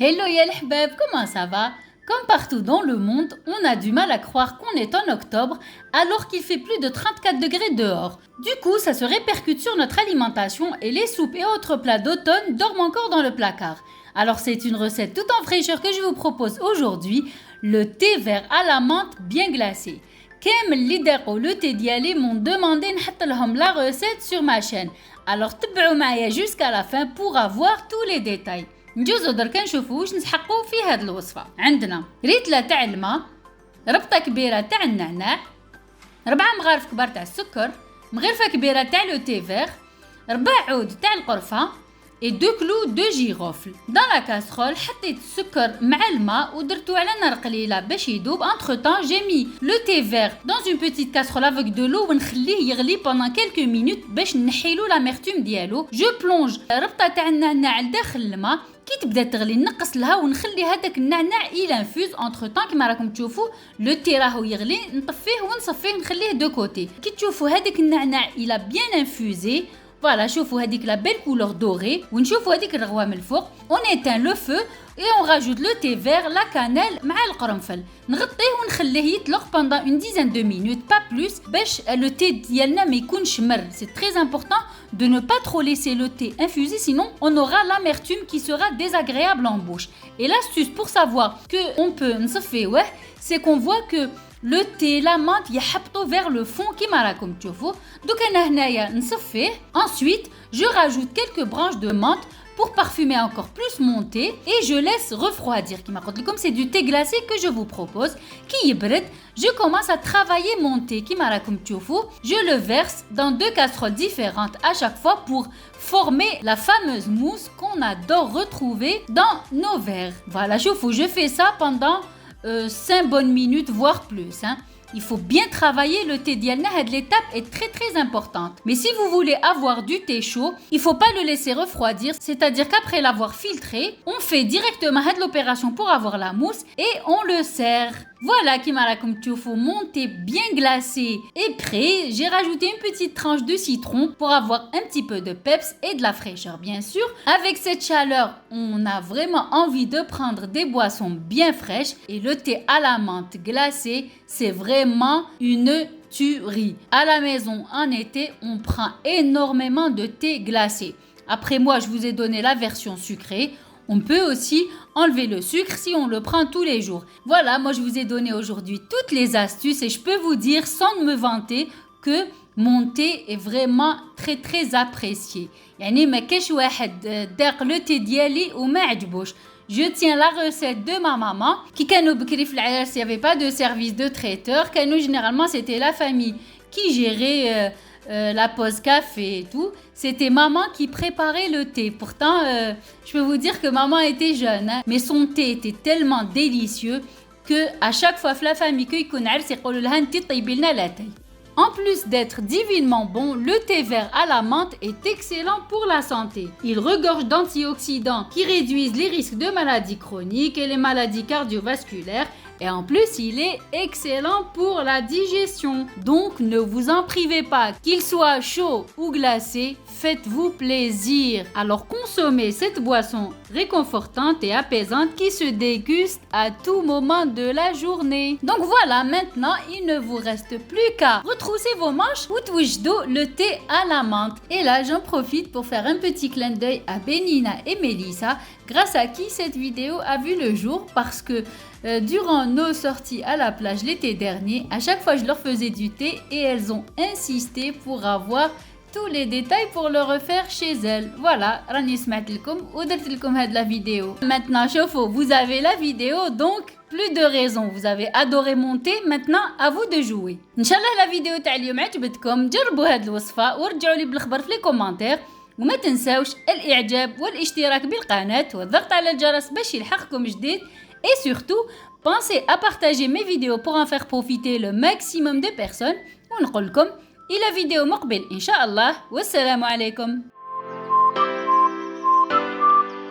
Hello Yel Hbab, comment ça va? Comme partout dans le monde, on a du mal à croire qu'on est en octobre alors qu'il fait plus de 34 degrés dehors. Du coup, ça se répercute sur notre alimentation et les soupes et autres plats d'automne dorment encore dans le placard. Alors c'est une recette tout en fraîcheur que je vous propose aujourd'hui, le thé vert à la menthe bien glacé. كامل اللي داقوا le thé ديالي m'ont demandé نحط لهم la recette sur ma chaîne. Alors تبعوا معايا jusqu'à la fin pour avoir tous les détails. نجوزو دركا نشوفو واش نسحقو في هاد الوصفة. عندنا ريتلة تاع الماء، ربطة كبيرة تاع النعناع، 4 مغارف كبار تاع السكر، مغرفة كبيرة تاع لو تي فيغ، 4 عود تاع القرفة et 2 clous de girofle. Dans la casserole حطيت السكر مع الماء ودرتو على نار قليلة باش يذوب. Entre temps j'ai mis le thé vert dans une petite casserole avec de l'eau ونخليه يغلي pendant quelques minutes باش نحيلو l'amertume ديالو. Je plonge ربطة تاع النعناع لداخل الماء، كي تبدا تغلي نقص لها ونخلي هذاك النعناع il infuse. Entre temps كما راكم تشوفوا لو تي راهو يغلي، نطفيه ونصفيه نخليه دو كوتي. كي تشوفوا هذاك النعناع il a bien infusé. Voilà, شوفوا هذيك la belle couleur dorée ونشوفوا هذيك الرغوة من الفوق. On éteint le feu et on rajoute le thé vert, la cannelle مع القرنفل. نغطيه ونخليه يطلق pendant une dizaine de minutes, pas plus, باش le thé ديالنا ما يكونش مر. C'est très important de ne pas trop laisser le thé infuser, sinon on aura l'amertume qui sera désagréable en bouche. Et l'astuce pour savoir que on peut نصفيه c'est qu'on voit que le thé, la menthe يحبطوا vers le fond كيما راكم تشوفوا. دوك انا هنايا نصفيه. Ensuite, je rajoute quelques branches de menthe pour parfumer encore plus mon thé et je laisse refroidir. كيما قلت لكم c'est du thé glacé que je vous propose. كي يبرد, je commence à travailler mon thé كيما راكم تشوفوا. Je le verse dans 2 casseroles différentes à chaque fois pour former la fameuse mousse qu'on adore retrouver dans nos verres. Voilà, شوفوا, je fais ça pendant 5 bonnes minutes, voire plus. Il faut bien travailler le thé ديالنا. Cette étape est très importante. Mais si vous voulez avoir du thé chaud, il faut pas le laisser refroidir. C'est-à-dire qu'après l'avoir filtré, on fait directement l'opération pour avoir la mousse et on le sert. Voilà, كيما راكم تشوفوا, mon thé bien glacé est prêt. J'ai rajouté une petite tranche de citron pour avoir un petit peu de peps et de la fraîcheur, bien sûr. Avec cette chaleur, on a vraiment envie de prendre des boissons bien fraîches et le thé à la menthe glacée, c'est vraiment une tuerie. À la maison, en été, on prend énormément de thé glacé. Après moi, je vous ai donné la version sucrée. On peut aussi enlever le sucre si on le prend tous les jours. Voilà, moi je vous ai donné aujourd'hui toutes les astuces et je peux vous dire sans me vanter que mon thé est vraiment très apprécié. يعني ما كاش واحد داق le thé ديالي وما عجبوش. Je tiens la recette de ma maman. Qui كانوا بكري في العراس, il n'y avait pas de service de traiteur. كانوا généralement c'était la famille qui gérait la pause café et tout. C'était maman qui préparait le thé. Pourtant, je peux vous dire que maman était jeune, mais son thé était tellement délicieux que à chaque fois que la famille يكون عرس يقولوا لها انتي طيبي لنا لا تاي. En plus d'être divinement bon, le thé vert à la menthe est excellent pour la santé. Il regorge d'antioxydants qui réduisent les risques de maladies chroniques et les maladies cardiovasculaires. Et en plus, il est excellent pour la digestion. Donc, ne vous en privez pas. Qu'il soit chaud ou glacé, faites-vous plaisir. Alors, consommez cette boisson réconfortante et apaisante qui se déguste à tout moment de la journée. Donc voilà, maintenant, il ne vous reste plus qu'à retrousser vos manches ou توجدوا le thé à la menthe. Et là, j'en profite pour faire un petit clin d'œil à Benina et Melissa, grâce à qui cette vidéo a vu le jour parce que durant nos sorties à la plage l'été dernier, à chaque fois je leur faisais du thé et elles ont insisté pour avoir tous les détails pour le refaire chez elles. Voilà, راني سمعت لكم ودرت لكم هاد la vidéo. Maintenant, شوفوا, vous avez la vidéo, donc plus de raison. Vous avez adoré mon thé, maintenant à vous de jouer. ان شاء الله la vidéo تاع اليوم عجبتكم. جربوا هاد الوصفة ورجعوا لي بالخبر في لي كومنتير. وما تنساوش الاعجاب والاشتراك بالقناة والضغط على الجرس باش يلحقكم جديد. Et surtout, pensez à partager mes vidéos pour en faire profiter le maximum de personnes. ونقول لكم إلى فيديو مقبل إن شاء الله والسلام عليكم.